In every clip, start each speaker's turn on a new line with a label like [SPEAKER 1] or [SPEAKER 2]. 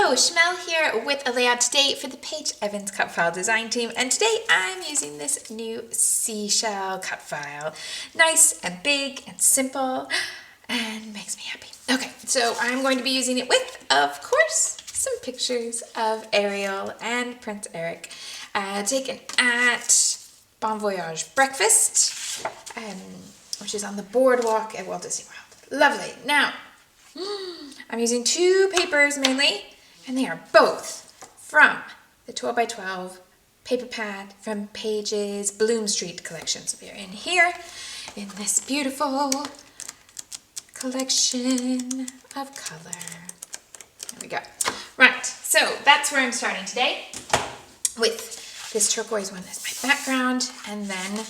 [SPEAKER 1] Hello, Shimelle here with a layout today for the Paige Evans cut file design team, and today I'm using this new seashell cut file. Nice and big and simple and makes me happy. Okay, so I'm going to be using it with, of course, some pictures of Ariel and Prince Eric taken at Bon Voyage Breakfast, which is on the Boardwalk at Walt Disney World. Lovely. Now, I'm using two papers mainly, and they are both from the 12 by 12 paper pad from Paige's Bloom Street collection. So they're in here, in this beautiful collection of color. There we go. Right, so that's where I'm starting today, with this turquoise one as my background, and then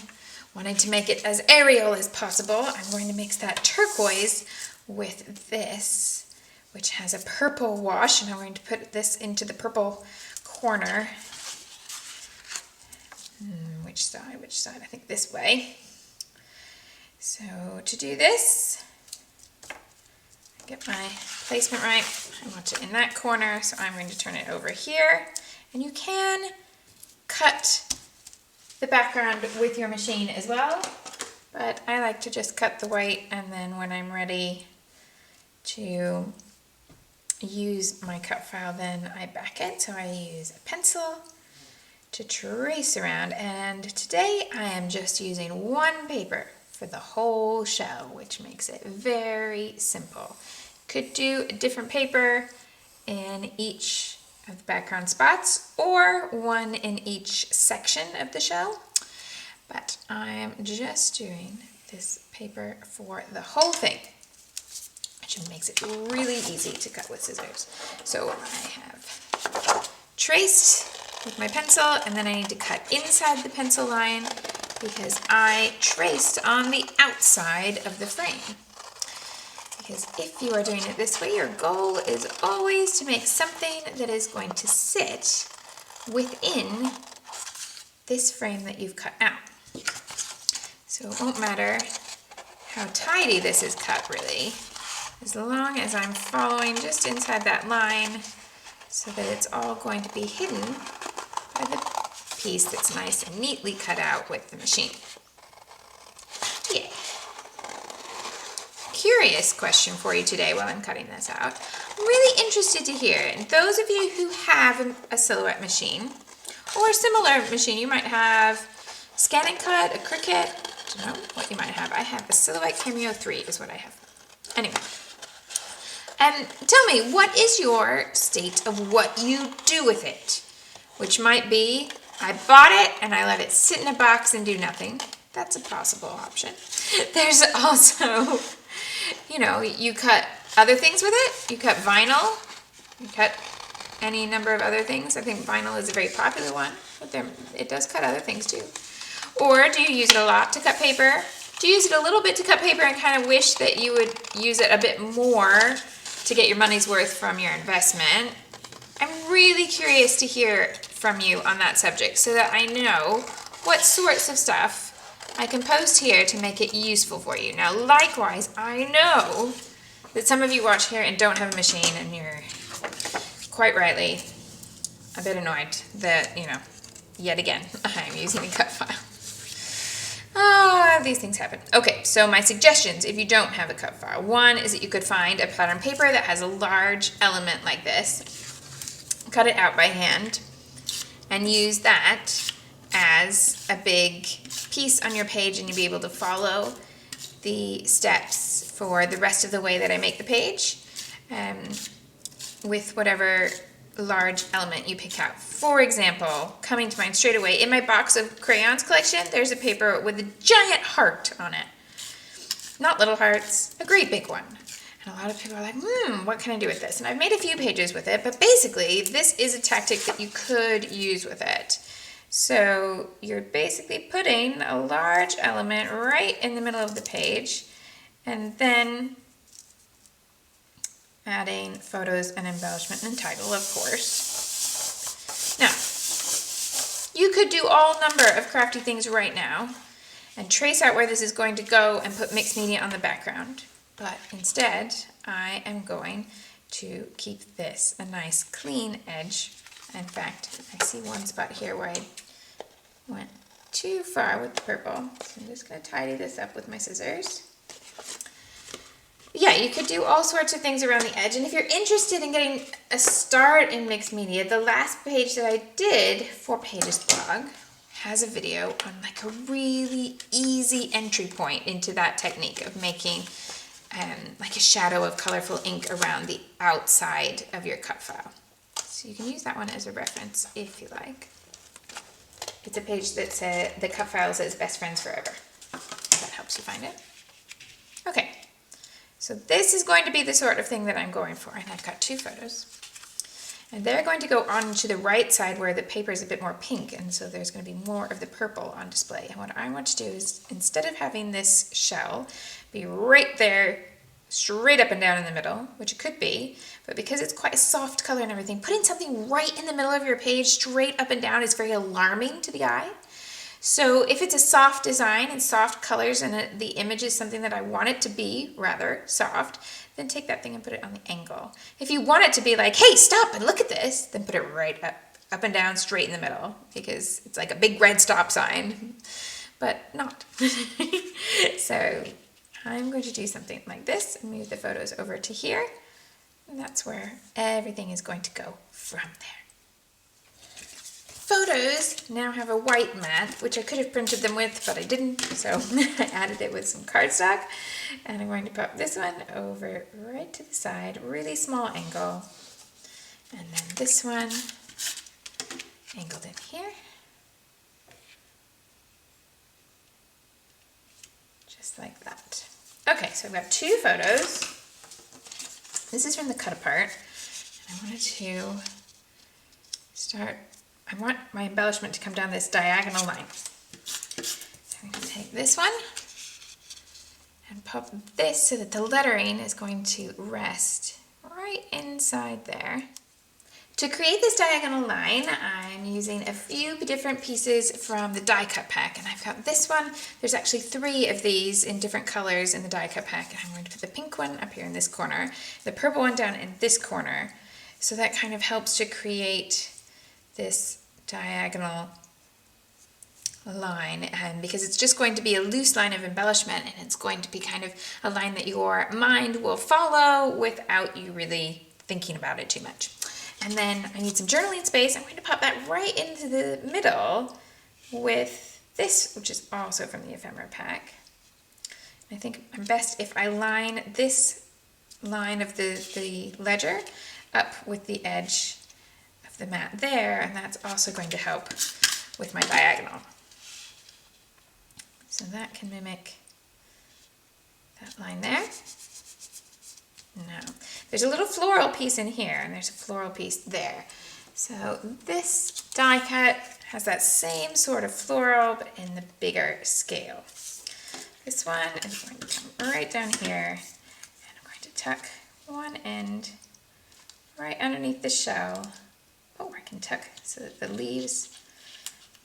[SPEAKER 1] wanting to make it as Ariel as possible, I'm going to mix that turquoise with this, which has a purple wash, and I'm going to put this into the purple corner. Which side? I think this way. So to do this, get my placement right. I want it in that corner, so I'm going to turn it over here. And you can cut the background with your machine as well, but I like to just cut the white, and then when I'm ready to use my cut file, then I back it. So I use a pencil to trace around, and today I am just using one paper for the whole shell, which makes it very simple. Could do a different paper in each of the background spots, or one in each section of the shell, but I'm just doing this paper for the whole thing, which makes it really easy to cut with scissors. So I have traced with my pencil, and then I need to cut inside the pencil line because I traced on the outside of the frame. Because if you are doing it this way, your goal is always to make something that is going to sit within this frame that you've cut out. So it won't matter how tidy this is cut, really, as long as I'm following just inside that line so that it's all going to be hidden by the piece that's nice and neatly cut out with the machine. Yay! Curious question for you today while I'm cutting this out. I'm really interested to hear, and those of you who have a silhouette machine or a similar machine, you might have Scan and Cut, a Cricut, I don't know what you might have. I have a Silhouette Cameo 3 is what I have. Anyway, tell me, what is your state of what you do with it? Which might be, I bought it and I let it sit in a box and do nothing. That's a possible option. There's also, you know, you cut other things with it. You cut vinyl. You cut any number of other things. I think vinyl is a very popular one, but it does cut other things too. Or do you use it a lot to cut paper? Do you use it a little bit to cut paper and kind of wish that you would use it a bit more to get your money's worth from your investment? I'm really curious to hear from you on that subject so that I know what sorts of stuff I can post here to make it useful for you. Now, likewise, I know that some of you watch here and don't have a machine, and you're quite rightly a bit annoyed that, you know, yet again, I'm using a cut file. These things happen. Okay, so my suggestions, if you don't have a cut file, one is that you could find a pattern paper that has a large element like this, cut it out by hand, and use that as a big piece on your page, and you'll be able to follow the steps for the rest of the way that I make the page with whatever large element you pick out. For example, coming to mind straight away, in my box of crayons collection, there's a paper with a giant heart on it. Not little hearts, a great big one. And a lot of people are like, what can I do with this? And I've made a few pages with it, but basically this is a tactic that you could use with it. So you're basically putting a large element right in the middle of the page, and then adding photos and embellishment and title, of course. Now, you could do all number of crafty things right now and trace out where this is going to go and put mixed media on the background. But instead, I am going to keep this a nice clean edge. In fact, I see one spot here where I went too far with the purple. So I'm just going to tidy this up with my scissors. Yeah, you could do all sorts of things around the edge. And if you're interested in getting a start in mixed media, the last page that I did for Paige's blog has a video on like a really easy entry point into that technique of making like a shadow of colorful ink around the outside of your cut file. So you can use that one as a reference if you like. It's a page that says, the cut file says best friends forever. If that helps you find it. Okay, so this is going to be the sort of thing that I'm going for. And I've got two photos. And they're going to go on to the right side where the paper is a bit more pink. And so there's going to be more of the purple on display. And what I want to do is, instead of having this shell be right there, straight up and down in the middle, which it could be, but because it's quite a soft color and everything, putting something right in the middle of your page straight up and down is very alarming to the eye. So if it's a soft design and soft colors and the image is something that I want it to be rather soft, then take that thing and put it on the angle. If you want it to be like, hey, stop and look at this, then put it right up and down straight in the middle, because it's like a big red stop sign, but not. So I'm going to do something like this and move the photos over to here. And that's where everything is going to go from there. Photos now have a white mat, which I could have printed them with, but I didn't. So I added it with some cardstock. And I'm going to pop this one over right to the side, really small angle. And then this one angled in here. Just like that. Okay, so I've got two photos. This is from the cut apart. And I wanted to start, I want my embellishment to come down this diagonal line. So I'm going to take this one and pop this so that the lettering is going to rest right inside there. To create this diagonal line, I'm using a few different pieces from the die cut pack, and I've got this one. There's actually 3 of these in different colors in the die cut pack, and I'm going to put the pink one up here in this corner, the purple one down in this corner, so that kind of helps to create this diagonal line, and because it's just going to be a loose line of embellishment, and it's going to be kind of a line that your mind will follow without you really thinking about it too much. And then I need some journaling space. I'm going to pop that right into the middle with this, which is also from the ephemera pack. I think I'm best if I line this line of the ledger up with the edge of the mat there, and that's also going to help with my diagonal. So that can mimic that line there. Now, there's a little floral piece in here, and there's a floral piece there. So this die cut has that same sort of floral, but in the bigger scale. This one is going to come right down here, and I'm going to tuck one end right underneath the shell. Oh, I can tuck so that the leaves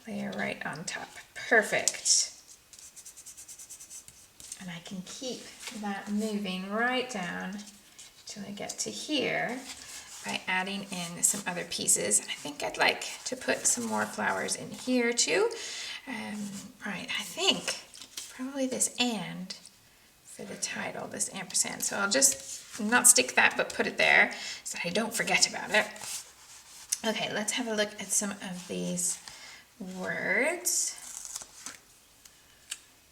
[SPEAKER 1] layer right on top. Perfect. And I can keep that moving right down till I get to here by adding in some other pieces. And I think I'd like to put some more flowers in here too. Right, I think probably this "and" for the title, this ampersand. So I'll just not stick that, but put it there so I don't forget about it. Okay, let's have a look at some of these words.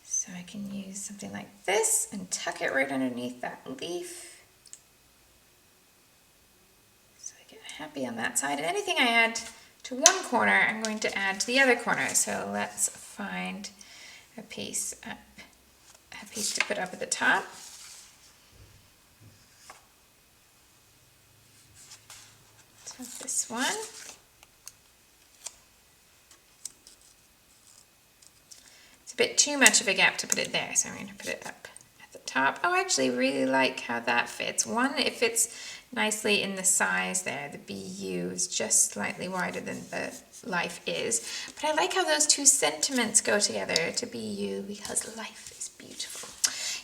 [SPEAKER 1] So I can use something like this and tuck it right underneath that leaf. So I get happy on that side. And anything I add to one corner, I'm going to add to the other corner. So let's find a piece to put up at the top. So this one. Bit too much of a gap to put it there, so I'm going to put it up at the top. Oh, I actually really like how that fits. One, it fits nicely in the size there. The BU is just slightly wider than the life is, but I like how those two sentiments go together to BU because life is beautiful.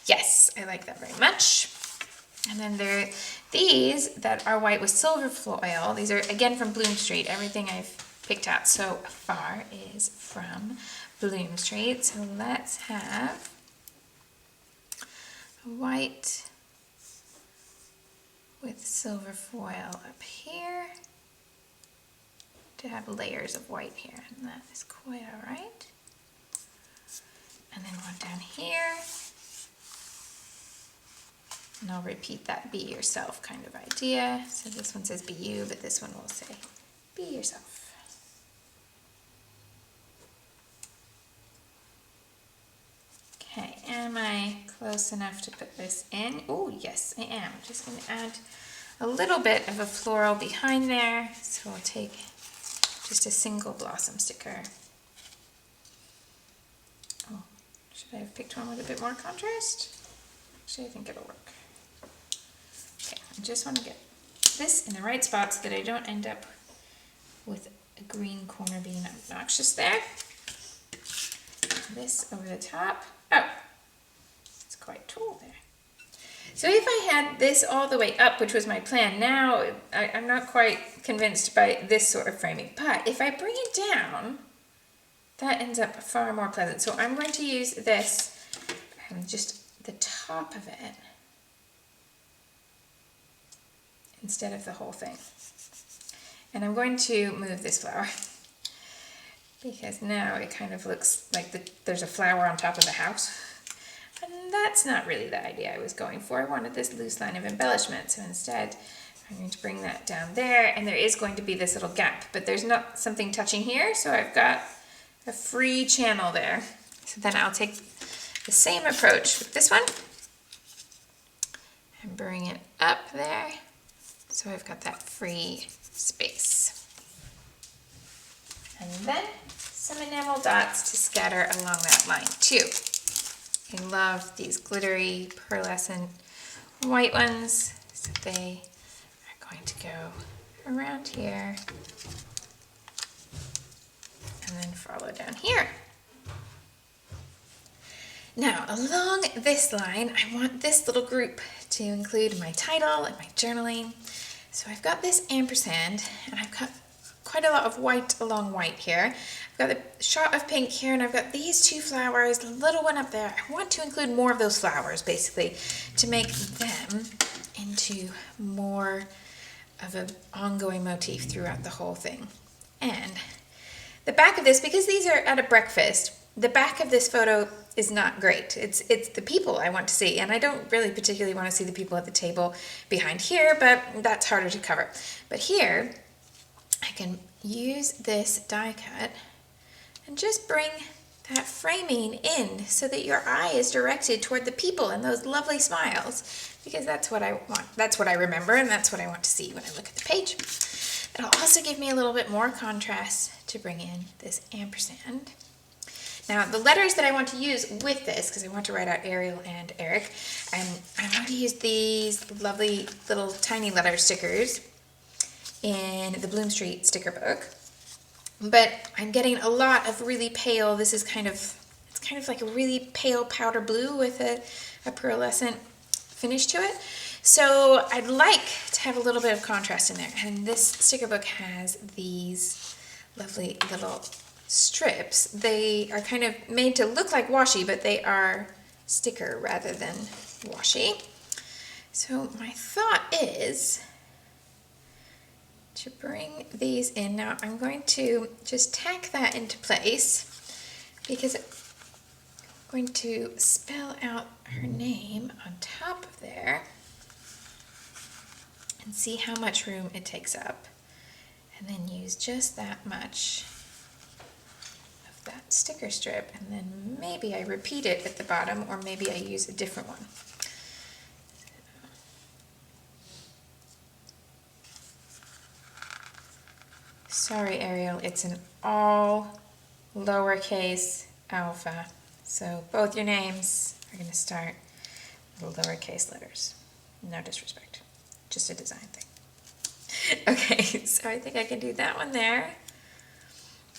[SPEAKER 1] Yes, I like that very much. And then there, these that are white with silver foil, these are again from Bloom Street. Everything I've picked out so far is from Bloom Street. So let's have a white with silver foil up here to have layers of white here, and that is quite all right. And then one down here. And I'll repeat that be yourself kind of idea. So this one says be you, but this one will say be yourself. Okay, am I close enough to put this in? Oh, yes, I am. I'm just going to add a little bit of a floral behind there. So I'll take just a single blossom sticker. Oh, should I have picked one with a bit more contrast? Actually, I think it'll work. Okay, I just want to get this in the right spot so that I don't end up with a green corner being obnoxious there. This over the top. Oh, it's quite tall there. So if I had this all the way up, which was my plan, now I'm not quite convinced by this sort of framing. But if I bring it down, that ends up far more pleasant. So I'm going to use this, just the top of it, instead of the whole thing. And I'm going to move this flower because now it kind of looks like there's a flower on top of the house. And that's not really the idea I was going for. I wanted this loose line of embellishment. So instead, I'm going to bring that down there, and there is going to be this little gap, but there's not something touching here, so I've got a free channel there. So then I'll take the same approach with this one and bring it up there. So I've got that free space. And then some enamel dots to scatter along that line too. I love these glittery pearlescent white ones. So they are going to go around here and then follow down here. Now, along this line, I want this little group to include my title and my journaling. So I've got this ampersand, and I've got quite a lot of white along white here. I've got the shot of pink here, and I've got these two flowers, the little one up there. I want to include more of those flowers, basically, to make them into more of an ongoing motif throughout the whole thing. And the back of this, because these are at a breakfast, the back of this photo is not great. It's the people I want to see, and I don't really particularly want to see the people at the table behind here, but that's harder to cover. But here, I can use this die cut and just bring that framing in so that your eye is directed toward the people and those lovely smiles, because that's what I want. That's what I remember, and that's what I want to see when I look at the page. It'll also give me a little bit more contrast to bring in this ampersand. Now, the letters that I want to use with this, because I want to write out Ariel and Eric, I want to use these lovely little tiny letter stickers in the Bloom Street sticker book. But I'm getting a lot of really pale, this is it's kind of like a really pale powder blue with a pearlescent finish to it. So I'd like to have a little bit of contrast in there. And this sticker book has these lovely little strips. They are kind of made to look like washi, but they are sticker rather than washi. So my thought is to bring these in. Now I'm going to just tack that into place because I'm going to spell out her name on top of there and see how much room it takes up, and then use just that much of that sticker strip, and then maybe I repeat it at the bottom, or maybe I use a different one. Sorry, Ariel, it's an all lowercase alpha, so both your names are going to start with lowercase letters. No disrespect, just a design thing. Okay, so I think I can do that one there.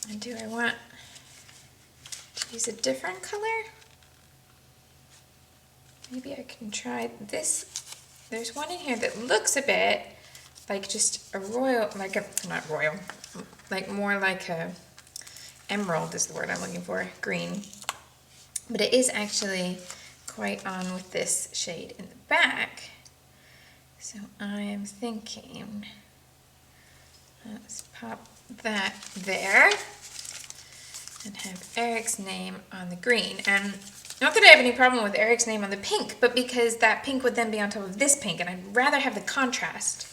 [SPEAKER 1] And do I want to use a different color? Maybe I can try this there's one in here that looks a bit like just a royal, like a, not royal, like more like a emerald is the word I'm looking for, green. But it is actually quite on with this shade in the back. So I am thinking, let's pop that there and have Eric's name on the green. And not that I have any problem with Eric's name on the pink, but because that pink would then be on top of this pink, and I'd rather have the contrast.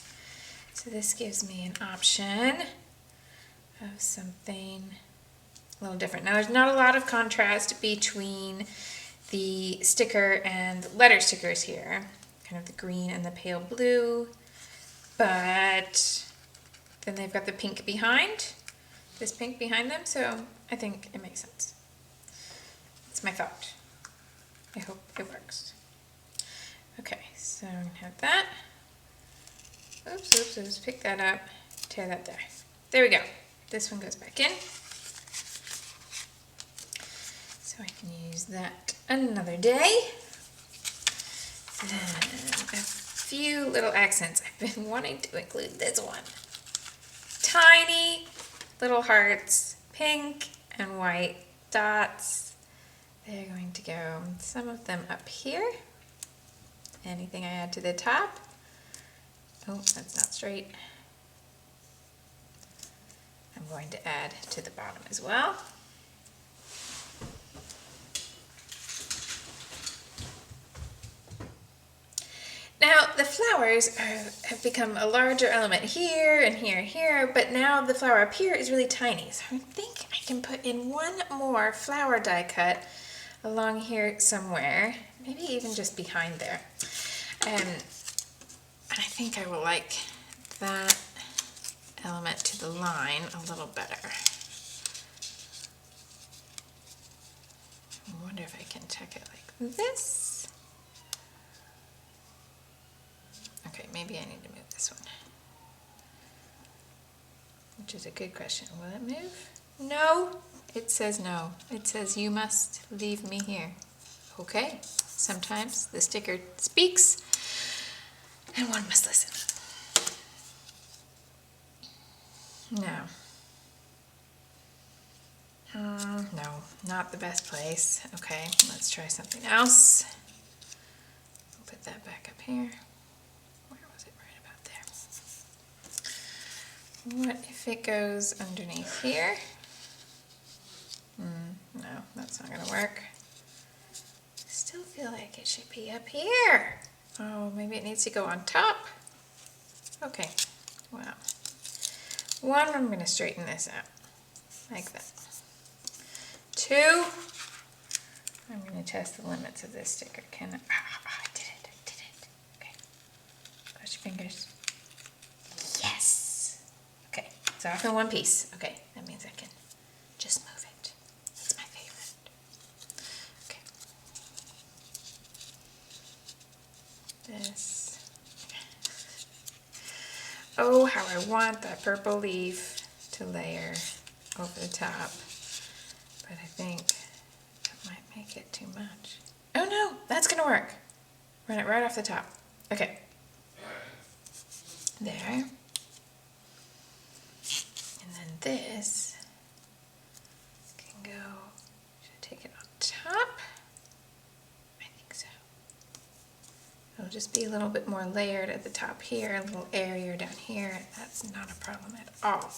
[SPEAKER 1] So this gives me an option of something a little different. Now there's not a lot of contrast between the sticker and letter stickers here, kind of the green and the pale blue, but then they've got the pink behind, this pink behind them, so I think it makes sense. It's my thought. I hope it works. Okay, so I'm gonna have that. Oops, pick that up, tear that there. There we go. This one goes back in. So I can use that another day. Then a few little accents. I've been wanting to include this one. Tiny little hearts, pink and white dots. They're going to go, some of them up here. Anything I add to the top. Oh, that's not straight. I'm going to add to the bottom as well. Now the flowers have become a larger element here and here and here, but now the flower up here is really tiny. So I think I can put in one more flower die cut along here somewhere, maybe even just behind there. And I think I will like that element to the line a little better. I wonder if I can tuck it like this. Okay, maybe I need to move this one. Which is a good question. Will it move? No, it says no. It says you must leave me here. Okay, sometimes the sticker speaks and one must listen. No. No, not the best place. Okay, let's try something else. I'll put that back up here. Where was it? Right about there. What if it goes underneath here? No, that's not gonna work. I still feel like it should be up here. Oh, maybe it needs to go on top. Okay, well, one, I'm gonna straighten this out like that. Two, I'm gonna test the limits of this sticker. Can I, I did it. Okay, cross your fingers. Yes. Okay, it's off in one piece. Okay, that means I can just move it. That's my favorite. Okay. This. Oh, how I want that purple leaf to layer over the top. But I think that might make it too much. Oh no, that's gonna work. Run it right off the top. Okay. There. And then this can go, should I take it on top? I think so. It'll just be a little bit more layered at the top here, a little airier down here. That's not a problem at all.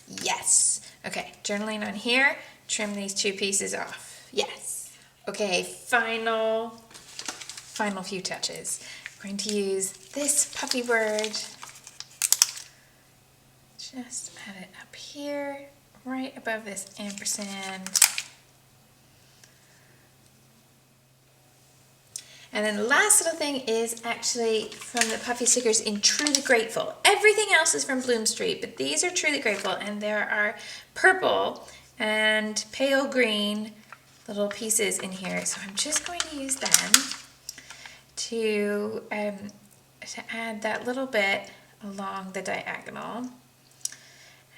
[SPEAKER 1] Yes. Okay, journaling on here. Trim these two pieces off. Yes. Okay, final few touches. I'm going to use this puppy bird. Just add it up here, right above this ampersand. And then the last little thing is actually from the puffy stickers in Truly Grateful. Everything else is from Bloom Street, but these are Truly Grateful, and there are purple and pale green little pieces in here. So I'm just going to use them to add that little bit along the diagonal.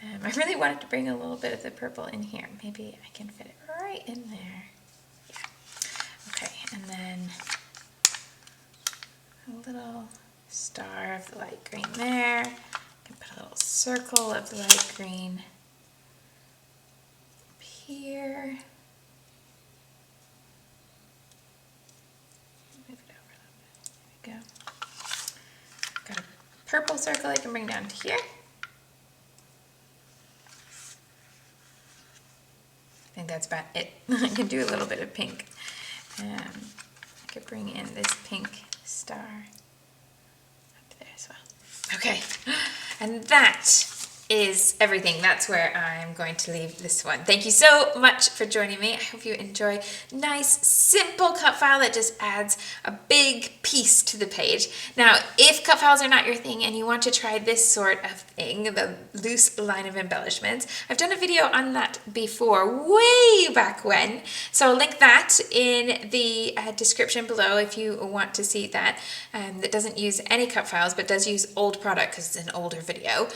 [SPEAKER 1] I really wanted to bring a little bit of the purple in here. Maybe I can fit it right in there. Yeah. Okay, and then a little star of the light green there. I can put a little circle of the light green up here. Move it over a little bit. There we go. Got a purple circle I can bring down to here. I think that's about it. I can do a little bit of pink. I could bring in this pink star up there as well. Okay, and that is everything. That's where I'm going to leave this one. Thank you so much for joining me. I hope you enjoy nice, simple cut file that just adds a big piece to the page. Now, if cut files are not your thing and you want to try this sort of thing, the loose line of embellishments, I've done a video on that before, way back when. So I'll link that in the description below if you want to see that. That doesn't use any cut files, but does use old product because it's an older video.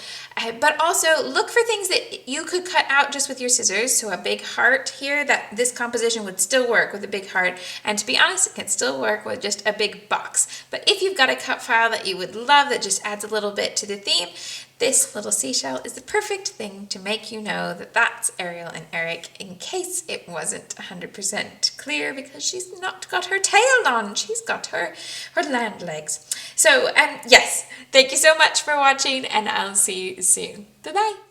[SPEAKER 1] But also look for things that you could cut out just with your scissors. So a big heart here, that this composition would still work with a big heart. And to be honest, it can still work with just a big box. But if you've got a cut file that you would love that just adds a little bit to the theme, this little seashell is the perfect thing to make you know that that's Ariel and Eric, in case it wasn't 100% clear, because she's not got her tail on, she's got her land legs. So yes, thank you so much for watching, and I'll see you soon. Bye-bye.